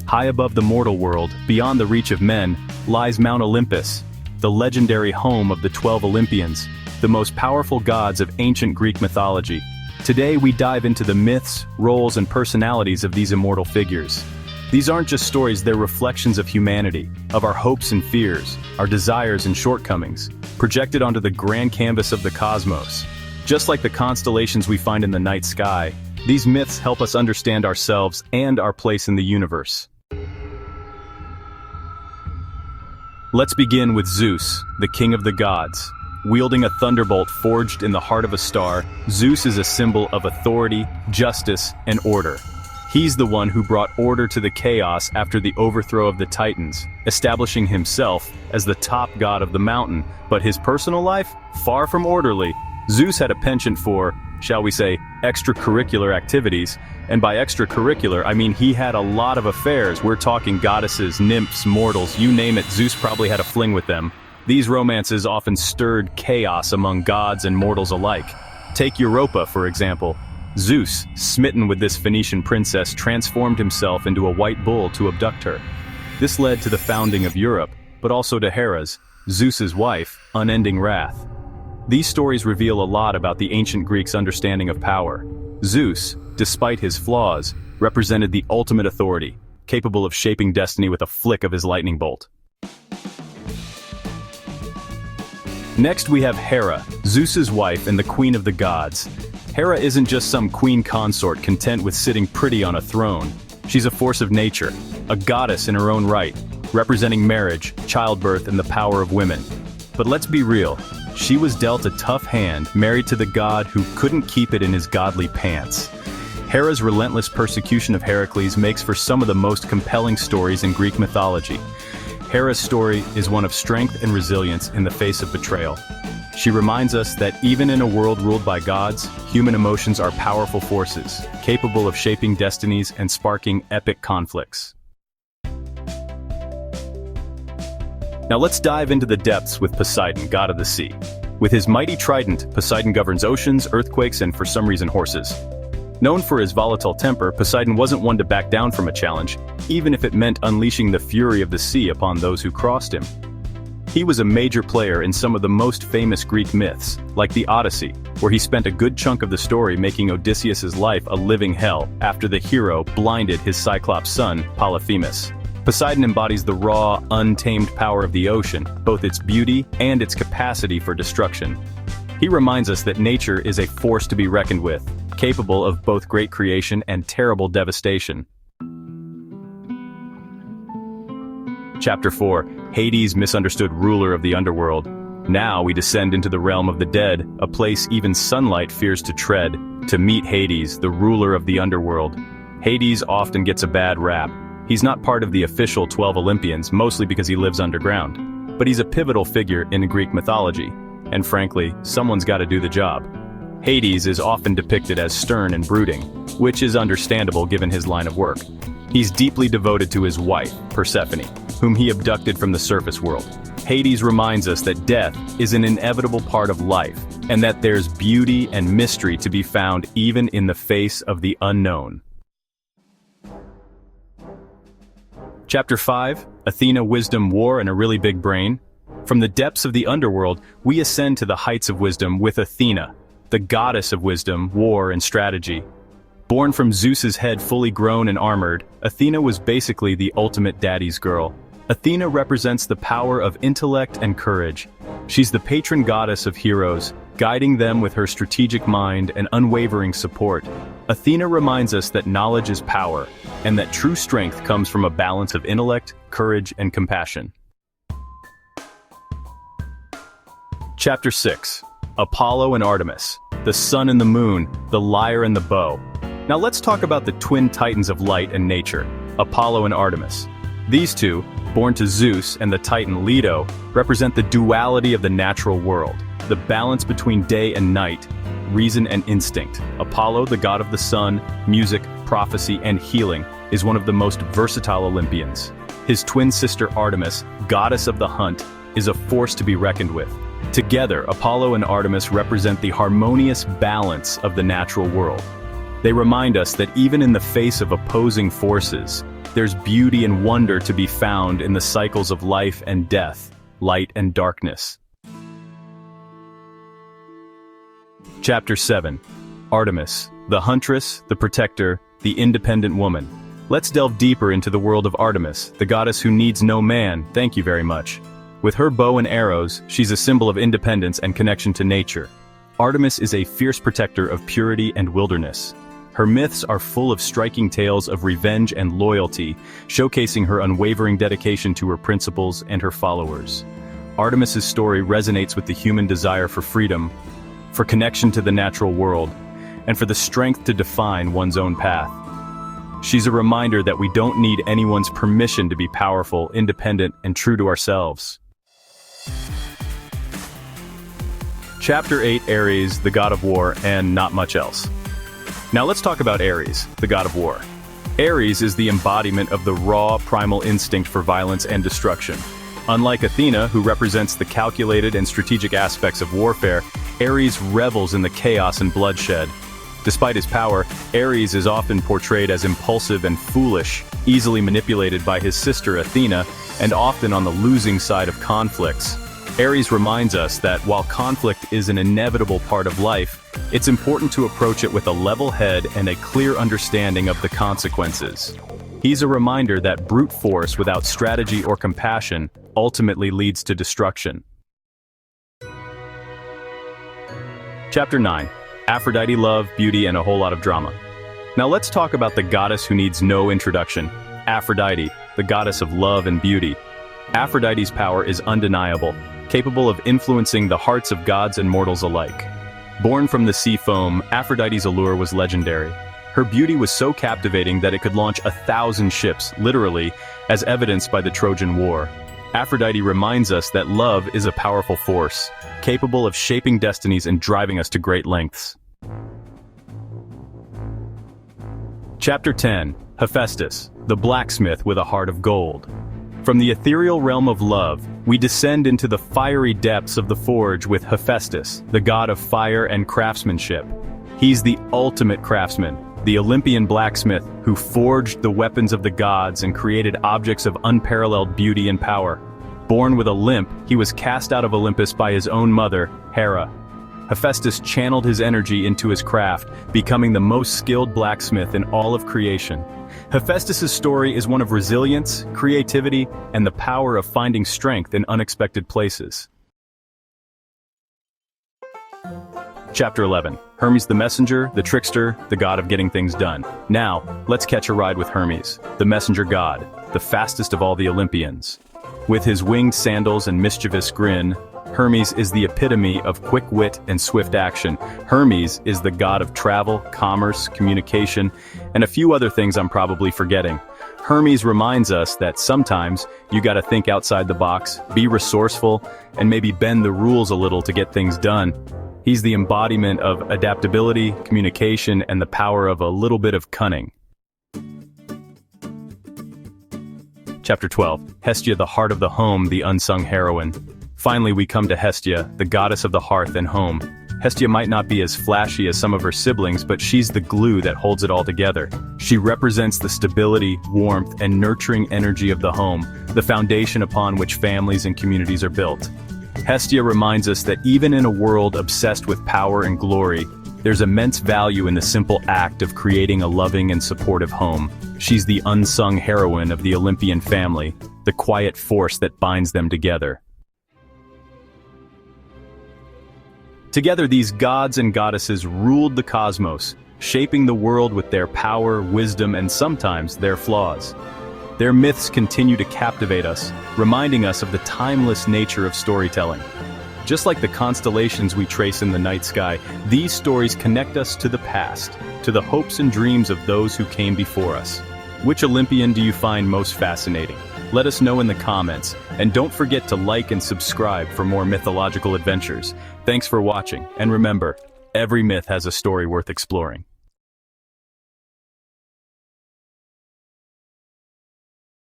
High above the mortal world, beyond the reach of men, lies Mount Olympus, the legendary home of the 12 Olympians, the most powerful gods of ancient Greek mythology. Today we dive into the myths, roles, and personalities of these immortal figures. These aren't just stories, they're reflections of humanity, of our hopes and fears, our desires and shortcomings, projected onto the grand canvas of the cosmos. Just like the constellations we find in the night sky, these myths help us understand ourselves and our place in the universe. Let's begin with Zeus, the king of the gods. Wielding a thunderbolt forged in the heart of a star, Zeus is a symbol of authority, justice, and order. He's the one who brought order to the chaos after the overthrow of the Titans, establishing himself as the top god of the mountain. But his personal life, far from orderly. Zeus had a penchant for, shall we say, extracurricular activities, and by extracurricular I mean he had a lot of affairs. We're talking goddesses, nymphs, mortals, you name it, Zeus probably had a fling with them. These romances often stirred chaos among gods and mortals alike. Take Europa, for example. Zeus, smitten with this Phoenician princess, transformed himself into a white bull to abduct her. This led to the founding of Europe, but also to Hera's, Zeus's wife, unending wrath. These stories reveal a lot about the ancient Greeks' understanding of power. Zeus, despite his flaws, represented the ultimate authority, capable of shaping destiny with a flick of his lightning bolt. Next we have Hera, Zeus's wife and the queen of the gods. Hera isn't just some queen consort content with sitting pretty on a throne. She's a force of nature, a goddess in her own right, representing marriage, childbirth, and the power of women. But let's be real, she was dealt a tough hand, married to the god who couldn't keep it in his godly pants. Hera's relentless persecution of Heracles makes for some of the most compelling stories in Greek mythology. Hera's story is one of strength and resilience in the face of betrayal. She reminds us that even in a world ruled by gods, human emotions are powerful forces, capable of shaping destinies and sparking epic conflicts. Now let's dive into the depths with Poseidon, god of the sea. With his mighty trident, Poseidon governs oceans, earthquakes, and for some reason horses. Known for his volatile temper, Poseidon wasn't one to back down from a challenge, even if it meant unleashing the fury of the sea upon those who crossed him. He was a major player in some of the most famous Greek myths, like the Odyssey, where he spent a good chunk of the story making Odysseus's life a living hell after the hero blinded his Cyclops son, Polyphemus. Poseidon embodies the raw, untamed power of the ocean, both its beauty and its capacity for destruction. He reminds us that nature is a force to be reckoned with, capable of both great creation and terrible devastation. Chapter 4, Hades, misunderstood ruler of the Underworld. Now we descend into the realm of the dead, a place even sunlight fears to tread, to meet Hades, the ruler of the Underworld. Hades often gets a bad rap. He's not part of the official 12 Olympians, mostly because he lives underground. But he's a pivotal figure in Greek mythology. And frankly, someone's got to do the job. Hades is often depicted as stern and brooding, which is understandable given his line of work. He's deeply devoted to his wife, Persephone, whom he abducted from the surface world. Hades reminds us that death is an inevitable part of life, and that there's beauty and mystery to be found even in the face of the unknown. Chapter 5, Athena, wisdom, war, and a really big brain. From the depths of the underworld, we ascend to the heights of wisdom with Athena, the goddess of wisdom, war, and strategy. Born from Zeus's head fully grown and armored, Athena was basically the ultimate daddy's girl. Athena represents the power of intellect and courage. She's the patron goddess of heroes, guiding them with her strategic mind and unwavering support. Athena reminds us that knowledge is power, and that true strength comes from a balance of intellect, courage, and compassion. Chapter 6, Apollo and Artemis, the sun and the moon, the lyre and the bow. Now let's talk about the twin titans of light and nature, Apollo and Artemis. These two, born to Zeus and the titan Leto, represent the duality of the natural world, the balance between day and night, reason and instinct. Apollo, the god of the sun, music, prophecy, and healing, is one of the most versatile Olympians. His twin sister Artemis, goddess of the hunt, is a force to be reckoned with. Together, Apollo and Artemis represent the harmonious balance of the natural world. They remind us that even in the face of opposing forces, there's beauty and wonder to be found in the cycles of life and death, light and darkness. Chapter 7. Artemis, the Huntress, the Protector, the Independent Woman. Let's delve deeper into the world of Artemis, the goddess who needs no man, thank you very much. With her bow and arrows, she's a symbol of independence and connection to nature. Artemis is a fierce protector of purity and wilderness. Her myths are full of striking tales of revenge and loyalty, showcasing her unwavering dedication to her principles and her followers. Artemis's story resonates with the human desire for freedom, for connection to the natural world, and for the strength to define one's own path. She's a reminder that we don't need anyone's permission to be powerful, independent, and true to ourselves. Chapter 8, Ares, the god of war, and not much else. Now let's talk about Ares, the god of war. Ares is the embodiment of the raw, primal instinct for violence and destruction. Unlike Athena, who represents the calculated and strategic aspects of warfare, Ares revels in the chaos and bloodshed. Despite his power, Ares is often portrayed as impulsive and foolish, easily manipulated by his sister Athena, and often on the losing side of conflicts. Ares reminds us that while conflict is an inevitable part of life, it's important to approach it with a level head and a clear understanding of the consequences. He's a reminder that brute force without strategy or compassion ultimately leads to destruction. Chapter 9. Aphrodite, love, beauty, and a whole lot of drama. Now let's talk about the goddess who needs no introduction, Aphrodite, the goddess of love and beauty. Aphrodite's power is undeniable, capable of influencing the hearts of gods and mortals alike. Born from the sea foam, Aphrodite's allure was legendary. Her beauty was so captivating that it could launch 1,000 ships, literally, as evidenced by the Trojan War. Aphrodite reminds us that love is a powerful force, capable of shaping destinies and driving us to great lengths. Chapter 10. Hephaestus, the blacksmith with a heart of gold. From the ethereal realm of love, we descend into the fiery depths of the forge with Hephaestus, the god of fire and craftsmanship. He's the ultimate craftsman, the Olympian blacksmith who forged the weapons of the gods and created objects of unparalleled beauty and power. Born with a limp, he was cast out of Olympus by his own mother, Hera. Hephaestus channeled his energy into his craft, becoming the most skilled blacksmith in all of creation. Hephaestus's story is one of resilience, creativity, and the power of finding strength in unexpected places. Chapter 11. Hermes the messenger, the trickster, the god of getting things done. Now, let's catch a ride with Hermes, the messenger god, the fastest of all the Olympians. With his winged sandals and mischievous grin, Hermes is the epitome of quick wit and swift action. Hermes is the god of travel, commerce, communication, and a few other things I'm probably forgetting. Hermes reminds us that sometimes you gotta think outside the box, be resourceful, and maybe bend the rules a little to get things done. He's the embodiment of adaptability, communication, and the power of a little bit of cunning. Chapter 12. Hestia, the heart of the home, the unsung heroine. Finally, we come to Hestia, the goddess of the hearth and home. Hestia might not be as flashy as some of her siblings, but she's the glue that holds it all together. She represents the stability, warmth, and nurturing energy of the home, the foundation upon which families and communities are built. Hestia reminds us that even in a world obsessed with power and glory, there's immense value in the simple act of creating a loving and supportive home. She's the unsung heroine of the Olympian family, the quiet force that binds them together. Together, these gods and goddesses ruled the cosmos, shaping the world with their power, wisdom, and sometimes their flaws. Their myths continue to captivate us, reminding us of the timeless nature of storytelling. Just like the constellations we trace in the night sky, these stories connect us to the past, to the hopes and dreams of those who came before us. Which Olympian do you find most fascinating? Let us know in the comments, and don't forget to like and subscribe for more mythological adventures. Thanks for watching, and remember, every myth has a story worth exploring.